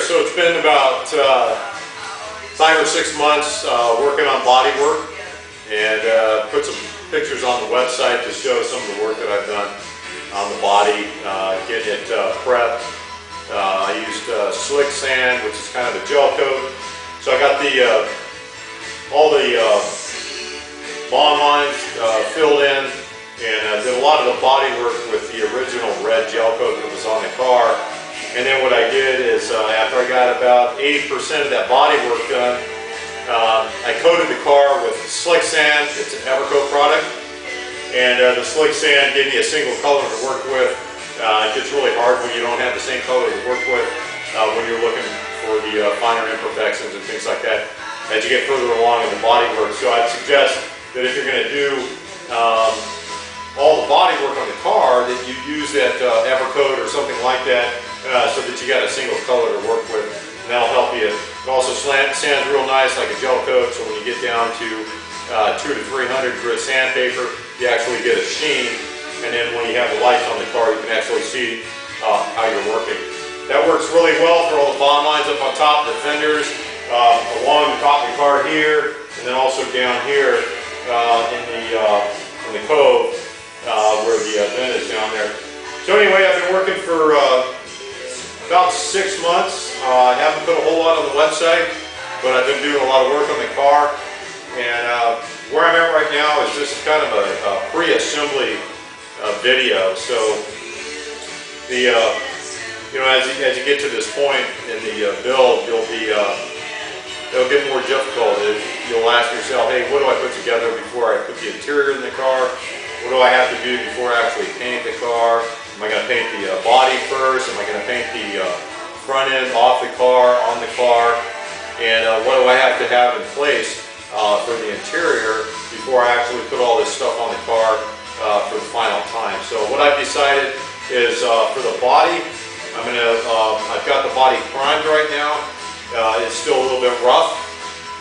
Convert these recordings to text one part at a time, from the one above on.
So it's been about 5 or 6 months working on Bodywork, and put some pictures on the website to show some of the work that I've done on the body, getting it prepped. I used slick sand, which is kind of a gel coat. So I got the all the bond lines filled in, and did a lot of the body work with the original red gel coat that was on the car. And then what I did is, after I got about 80% of that body work done, I coated the car with slick sand. It's an Evercoat product, and the slick sand gave me a single color to work with. It gets really hard when you don't have the same color to work with when you're looking for the finer imperfections and things like that as you get further along in the body work. So I'd suggest that if you're going to do all the body work on the car, that you use that Evercoat or something like that, so that you got a single color to work with, and that'll help you. It also sands real nice like a gel coat, so when you get down to 200 to 300 grit sandpaper, you actually get a sheen, and then when you have the lights on the car, you can actually see how you're working. That works really well for all the bond lines up on top of the fenders, along the top of the car here, and then also down here in the cove where the vent is down there. So anyway, I've been working for about 6 months. I haven't put a whole lot on the website, but I've been doing a lot of work on the car. And where I'm at right now is this is kind of a pre-assembly video. So the as you get to this point in the build, it'll get more difficult. You'll ask yourself, hey, what do I put together before I put the interior in the car? What do I have to do before I actually paint the car? Am I going to paint the body first? Am I going to paint the front end off the car, on the car? And what do I have to have in place for the interior before I actually put all this stuff on the car for the final time? So what I've decided is for the body, I've got the body primed right now. It's still a little bit rough,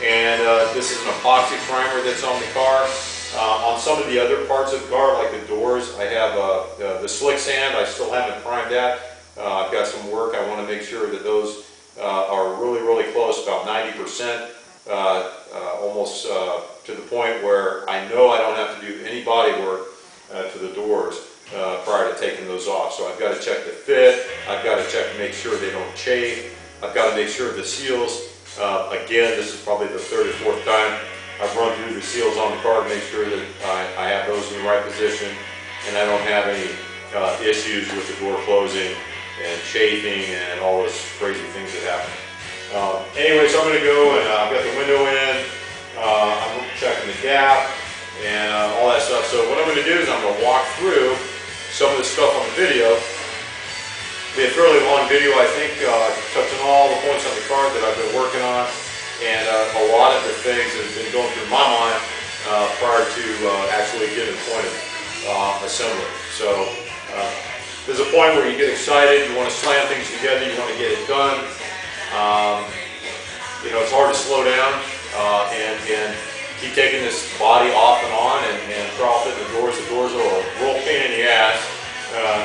and this is an epoxy primer that's on the car. On some of the other parts of the car, like the doors, I have the slick sand. I still haven't primed that. I've got some work. I want to make sure that those are really, really close, about 90%, almost to the point where I know I don't have to do any body work to the doors prior to taking those off. So I've got to check the fit. I've got to check to make sure they don't chafe. I've got to make sure the seals, again, this is probably the 3rd or 4th time I've run through the seals on the car to make sure that I have those in the right position, and I don't have any issues with the door closing and chafing and all those crazy things that happen. Anyway, so I'm going to go, and I've got the window in, I'm checking the gap and all that stuff. So what I'm going to do is I'm going to walk through some of the stuff on the video. It'll be a fairly long video, I think, touching all the points on the car that I've been working on, and a lot of the things that have been going through my mind prior to actually getting to the point of assembly. So there's a point where you get excited, you want to slam things together, you want to get it done. It's hard to slow down and keep taking this body off and on and throttle fit the doors. The doors are a real pain in the ass,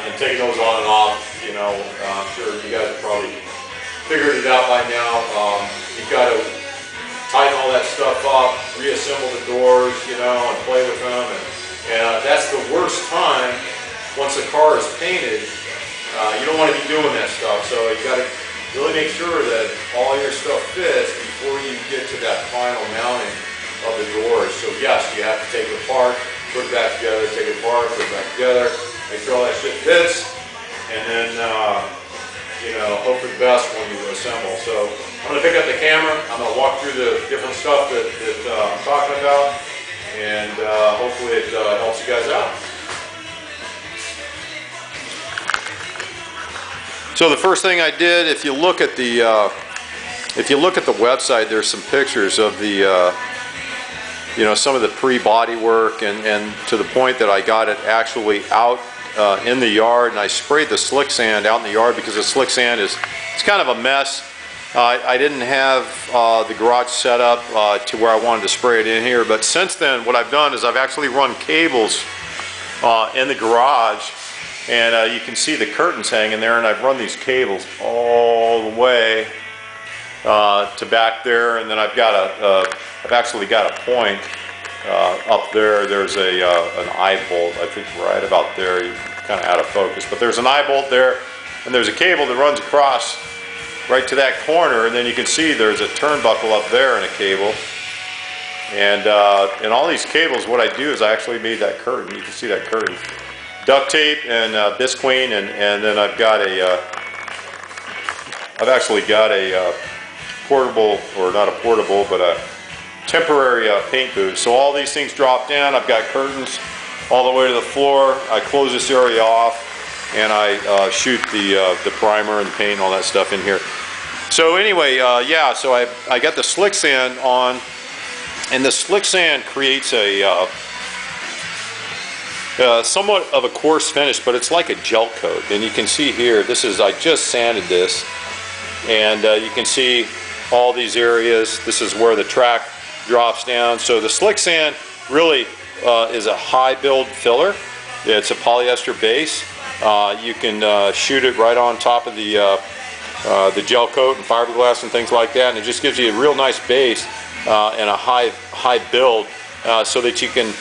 and taking those on and off, I'm sure you guys have probably figured it out by now. You've got to tighten all that stuff up, reassemble the doors, and play with them. And that's the worst time once the car is painted. You don't want to be doing that stuff. So you got to really make sure that all your stuff fits before you get to that final mounting of the doors. So yes, you have to take it apart, put it back together, take it apart, put it back together, make sure all that shit fits, and then hope for the best when you assemble. So I'm going to pick up the camera, I'm going to walk through the different stuff that I'm talking about, and hopefully it helps you guys out. So the first thing I did, if you look at the website, there's some pictures of the some of the pre-body work, and to the point that I got it actually out in the yard, and I sprayed the slick sand out in the yard because the slick sand it's kind of a mess. I didn't have the garage set up to where I wanted to spray it in here, but since then what I've done is I've actually run cables in the garage, and you can see the curtains hanging there, and I've run these cables all the way to back there, and then I've actually got a point up there. There's an eye bolt, I think right about there. You're kind of out of focus, but there's an eye bolt there, and there's a cable that runs across right to that corner, and then you can see there's a turnbuckle up there and a cable. And all these cables, what I do is I actually made that curtain. You can see that curtain. Duct tape and Bisqueen, and then I've actually got a portable, or not a portable, but a temporary paint booth. So all these things drop down. I've got curtains all the way to the floor. I close this area off, and I shoot the primer and the paint and all that stuff in here. So anyway, yeah, so I got the slick sand on, and the slick sand creates a somewhat of a coarse finish, but it's like a gel coat. And you can see here, I just sanded this, and you can see all these areas. This is where the track drops down. So the slick sand really is a high build filler. It's a polyester base. You can shoot it right on top of the gel coat and fiberglass and things like that, and it just gives you a real nice base and a high build, so that you can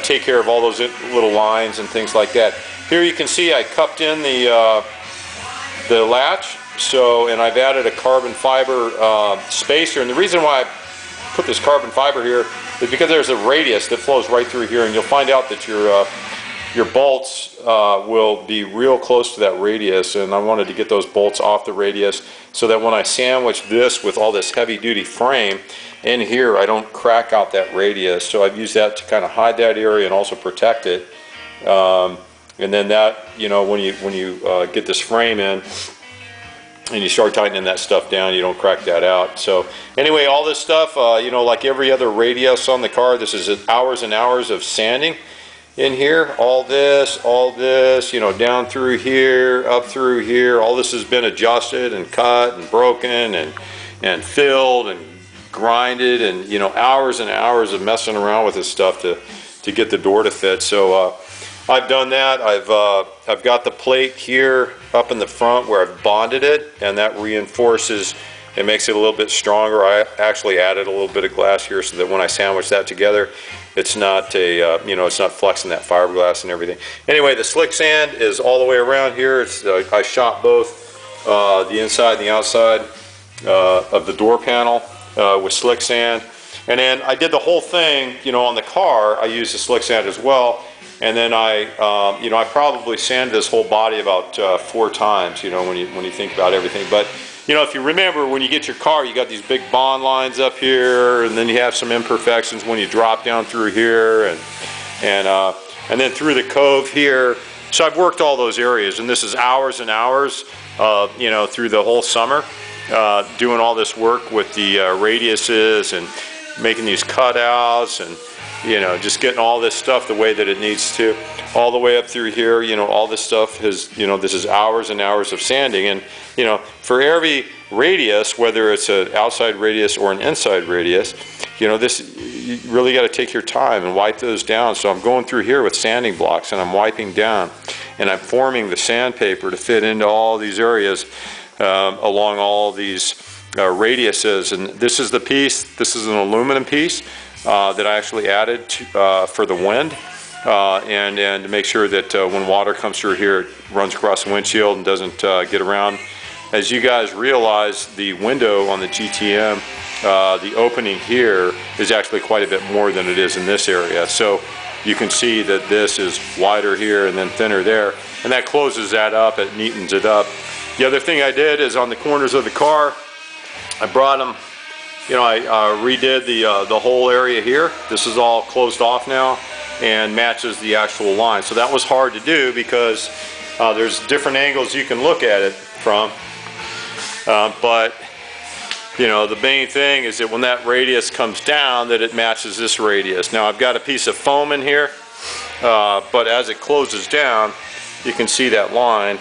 take care of all those little lines and things like that. Here you can see I cupped in the latch, and I've added a carbon fiber spacer, and the reason why I put this carbon fiber here is because there's a radius that flows right through here, and you'll find out that your bolts will be real close to that radius, and I wanted to get those bolts off the radius so that when I sandwich this with all this heavy duty frame in here, I don't crack out that radius. So I've used that to kind of hide that area and also protect it. And then that, you know, when you get this frame in and you start tightening that stuff down, you don't crack that out. So anyway, all this stuff, you know, like every other radius on the car, this is hours and hours of sanding in here. All this, you know, down through here, up through here, all this has been adjusted and cut and broken and filled and grinded, and you know, hours and hours of messing around with this stuff to get the door to fit. So I've done that. I've got the plate here up in the front where I've bonded it, and that reinforces, it makes it a little bit stronger. I actually added a little bit of glass here so that when I sandwich that together, it's not you know, it's not flexing that fiberglass and everything. Anyway, the slick sand is all the way around here. It's I shot both the inside and the outside of the door panel with slick sand, and then I did the whole thing, you know, on the car. I used the slick sand as well, and then you know, I probably sanded this whole body about 4 times, you know, when you think about everything. But you know, if you remember, when you get your car, you got these big bond lines up here, and then you have some imperfections when you drop down through here, and then through the cove here. So I've worked all those areas, and this is hours and hours, you know, through the whole summer, doing all this work with the radiuses and making these cutouts, and you know, just getting all this stuff the way that it needs to, all the way up through here. You know, all this stuff is, you know, this is hours and hours of sanding. And you know, for every radius, whether it's an outside radius or an inside radius, you know, this, you really got to take your time and wipe those down. So I'm going through here with sanding blocks, and I'm wiping down, and I'm forming the sandpaper to fit into all these areas along all these radiuses. And this is the piece, this is an aluminum piece that I actually added to, for the wind, and to make sure that when water comes through here, it runs across the windshield and doesn't get around. As you guys realize, the window on the GTM, the opening here is actually quite a bit more than it is in this area. So you can see that this is wider here and then thinner there, and that closes that up, it neatens it up. The other thing I did is on the corners of the car, I brought them, you know, I redid the whole area here. This is all closed off now and matches the actual line. So that was hard to do because there's different angles you can look at it from. But you know, the main thing is that when that radius comes down, that it matches this radius. Now I've got a piece of foam in here, but as it closes down, you can see that line,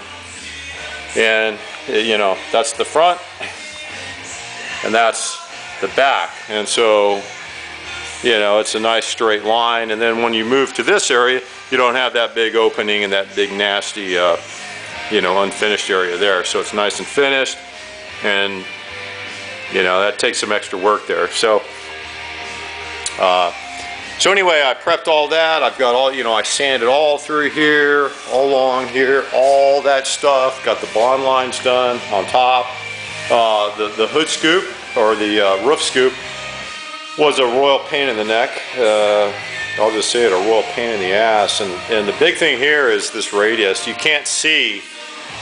and you know, that's the front and that's the back. And so, you know, it's a nice straight line. And then when you move to this area, you don't have that big opening and that big nasty you know, unfinished area there. So it's nice and finished, and You know, that takes some extra work there. So anyway, I prepped all that. I've got all, you know, I sanded all through here, all along here, all that stuff. Got the bond lines done on top. The hood scoop, or the roof scoop, was a royal pain in the neck. I'll just say it, a royal pain in the ass. And the big thing here is this radius. You can't see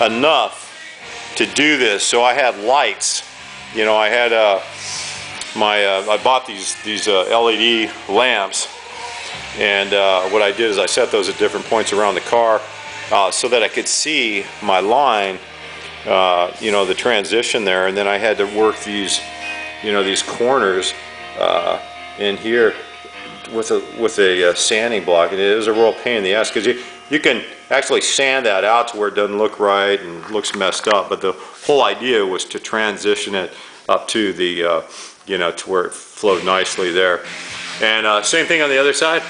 enough to do this, so I had lights. You know, I had I bought these LED lamps, and what I did is I set those at different points around the car so that I could see my line, you know, the transition there, and then I had to work these, you know, these corners in here with a sanding block, and it is a real pain in the ass because you can actually sand that out to where it doesn't look right and looks messed up, but the whole idea was to transition it up to the you know, to where it flowed nicely there. And same thing on the other side.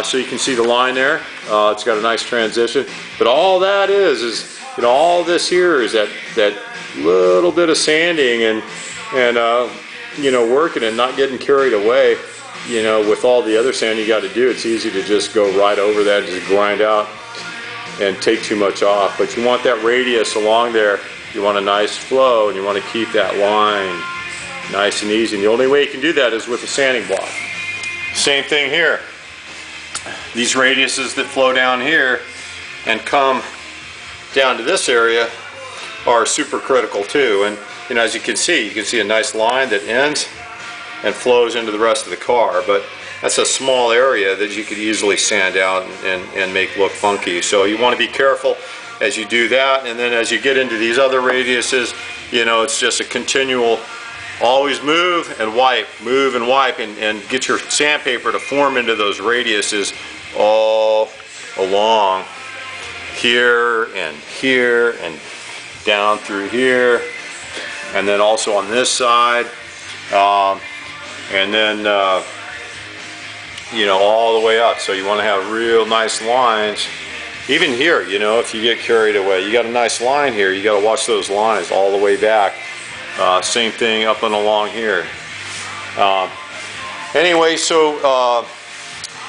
So you can see the line there. It's got a nice transition, but all that is you know, all this here is that little bit of sanding and you know, working and not getting carried away. You know, with all the other sand you got to do, it's easy to just go right over that, just grind out and take too much off. But you want that radius along there. You want a nice flow, and you want to keep that line nice and easy. And the only way you can do that is with a sanding block. Same thing here. These radiuses that flow down here and come down to this area are super critical too. And you know, as you can see a nice line that ends and flows into the rest of the car, but that's a small area that you could easily sand out and make look funky. So you want to be careful as you do that, and then as you get into these other radiuses, you know, it's just a continual, always move and wipe, and get your sandpaper to form into those radiuses all along here and down through here, and then also on this side. And then you know, all the way up. So you want to have real nice lines. Even here, you know, if you get carried away, you got a nice line here. You got to watch those lines all the way back. Same thing up and along here. Anyway, so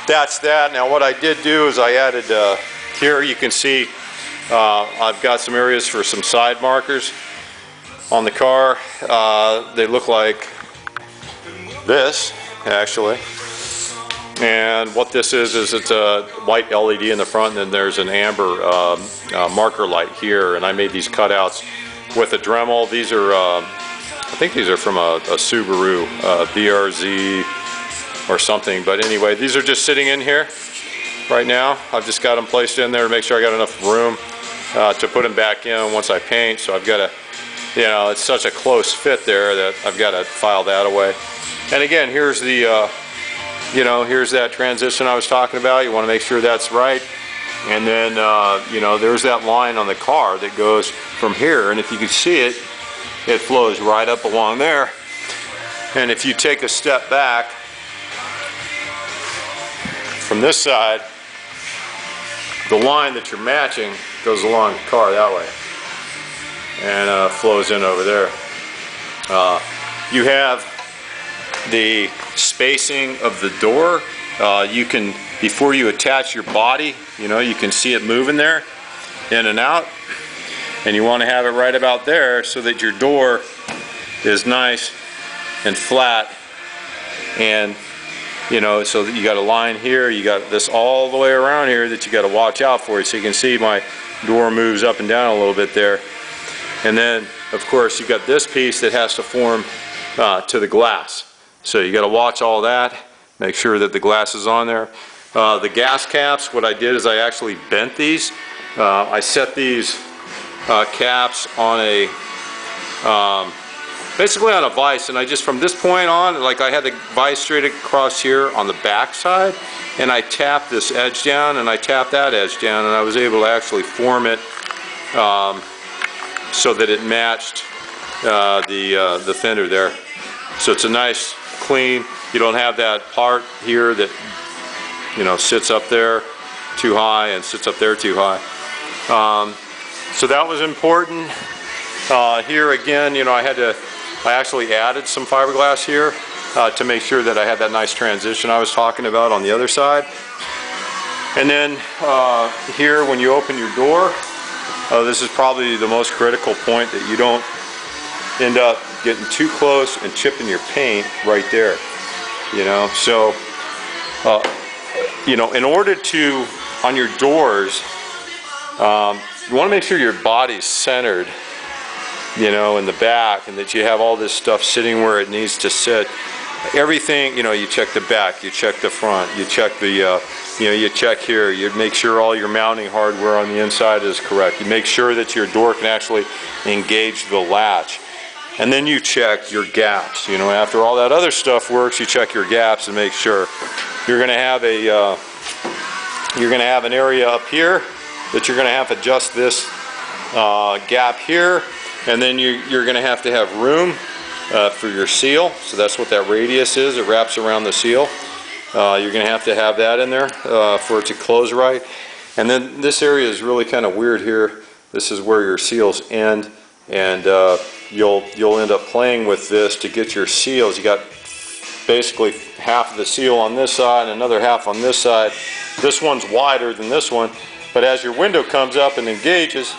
that's that. Now what I did do is I added here. You can see I've got some areas for some side markers on the car. They look like this, actually. And what this is it's a white LED in the front, and then there's an amber marker light here. And I made these cutouts with a Dremel. These are, I think these are from a Subaru BRZ or something. But anyway, these are just sitting in here right now. I've just got them placed in there to make sure I got enough room to put them back in once I paint. So I've got to, you know, it's such a close fit there that I've got to file that away. And again, here's the, you know, here's that transition I was talking about. You want to make sure that's right. And then, you know, there's that line on the car that goes from here. And if you can see it, it flows right up along there. And if you take a step back from this side, the line that you're matching goes along the car that way and flows in over there. You have the spacing of the door. You can, before you attach your body, you know, you can see it moving there in and out, and you want to have it right about there so that your door is nice and flat, and you know, so that you got a line here, you got this all the way around here that you got to watch out for. So you can see my door moves up and down a little bit there. And then of course you've got this piece that has to form to the glass. So you got to watch all that, make sure that the glass is on there. The gas caps, what I did is I actually bent these. I set these caps on a, basically on a vise, and I just, from this point on, like I had the vise straight across here on the back side, and I tapped this edge down and I tapped that edge down, and I was able to actually form it so that it matched the fender there. So it's a nice clean, you don't have that part here that, you know, sits up there too high and sits up there too high. So that was important. Here again, you know, I had to I actually added some fiberglass here to make sure that I had that nice transition I was talking about on the other side. And then here, when you open your door, this is probably the most critical point, that you don't end up getting too close and chipping your paint right there. You know, so you know, in order to, on your doors, you want to make sure your body's centered, you know, in the back, and that you have all this stuff sitting where it needs to sit. Everything, you know, you check the back, you check the front, you check the, you know, you check here, you make sure all your mounting hardware on the inside is correct. You make sure that your door can actually engage the latch. And then you check your gaps. You know, after all that other stuff works, you check your gaps and make sure. You're going to have an area up here that you're going to have to adjust this gap here, and then you're going to have room for your seal. So that's what that radius is. It wraps around the seal. You're going to have that in there for it to close right. And then this area is really kind of weird here. This is where your seals end, and you'll end up playing with this to get your seals. You got basically half of the seal on this side and another half on this side. This one's wider than this one, but as your window comes up and engages,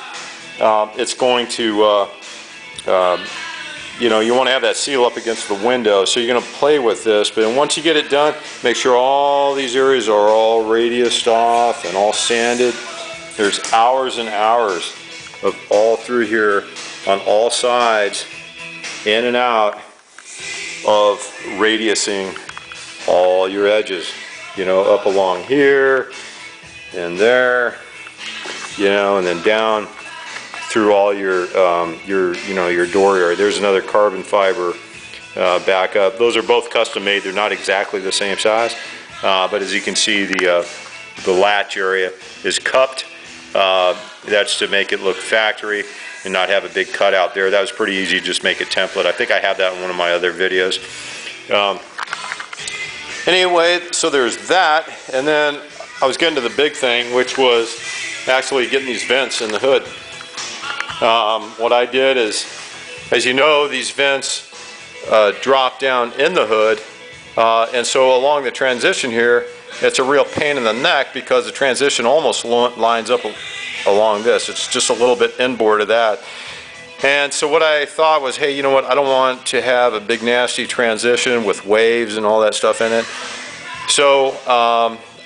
it's going to, you know, you want to have that seal up against the window, so you're going to play with this. But then once you get it done, make sure all these areas are all radiused off and all sanded. There's hours and hours of all through here on all sides, in and out, of radiusing all your edges, you know, up along here and there, you know, and then down through all your you know, your door area. There's another carbon fiber backup. Those are both custom made. They're not exactly the same size, but as you can see, the latch area is cupped. That's to make it look factory and not have a big cutout there. That was pretty easy, just make a template. I think I have that in one of my other videos. Anyway, so there's that, and then I was getting to the big thing, which was actually getting these vents in the hood. What I did is, as you know, these vents drop down in the hood, and so along the transition here, it's a real pain in the neck because the transition almost lines up along this. It's just a little bit inboard of that. And so what I thought was, hey, you know what, I don't want to have a big nasty transition with waves and all that stuff in it. So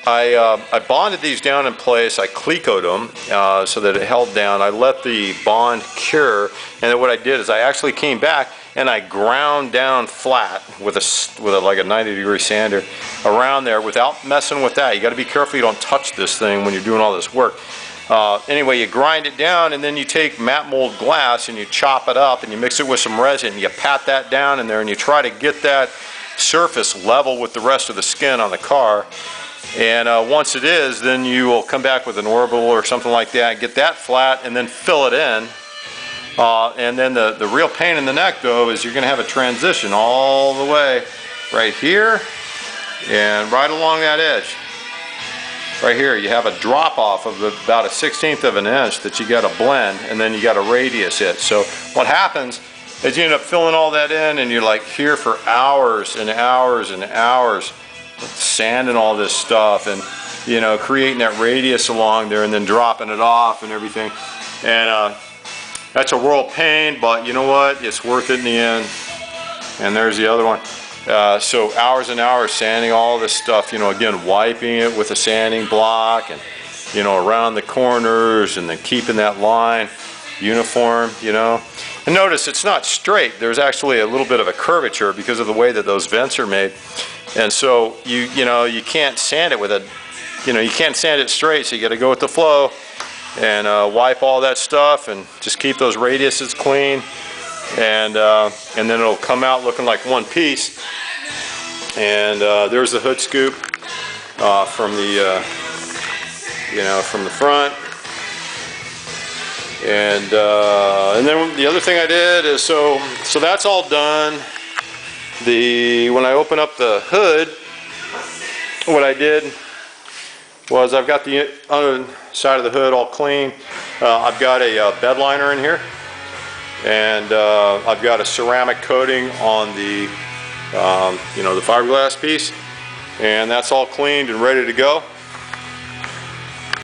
I bonded these down in place. I clecoed them so that it held down. I let the bond cure, and then what I did is I actually came back and I ground down flat with like a 90-degree sander around there without messing with that. You got to be careful you don't touch this thing when you're doing all this work. Anyway, you grind it down, and then you take matte mold glass and you chop it up and you mix it with some resin and you pat that down in there and you try to get that surface level with the rest of the skin on the car. And once it is, then you will come back with an orbital or something like that, get that flat, and then fill it in. And then the real pain in the neck, though, is you're going to have a transition all the way right here and right along that edge. Right here, you have a drop off of about a 1/16 of an inch that you got to blend, and then you got to radius it. So what happens is you end up filling all that in, and you're like here for hours and hours and hours, sanding all this stuff, and you know, creating that radius along there, and then dropping it off and everything. And that's a world pain, but you know what? It's worth it in the end. And there's the other one. So hours and hours sanding all this stuff, you know, again, wiping it with a sanding block, and you know, around the corners, and then keeping that line uniform, you know. And notice it's not straight. There's actually a little bit of a curvature because of the way that those vents are made. And so you know, you can't sand it with a, you know, you can't sand it straight, so you got to go with the flow and wipe all that stuff and just keep those radiuses clean. And then it'll come out looking like one piece. And there's the hood scoop from the you know, from the front. And then the other thing I did is, so that's all done. When I open up the hood, what I did was I've got the other side of the hood all clean. I've got a bed liner in here. and I've got a ceramic coating on the, the fiberglass piece, and that's all cleaned and ready to go.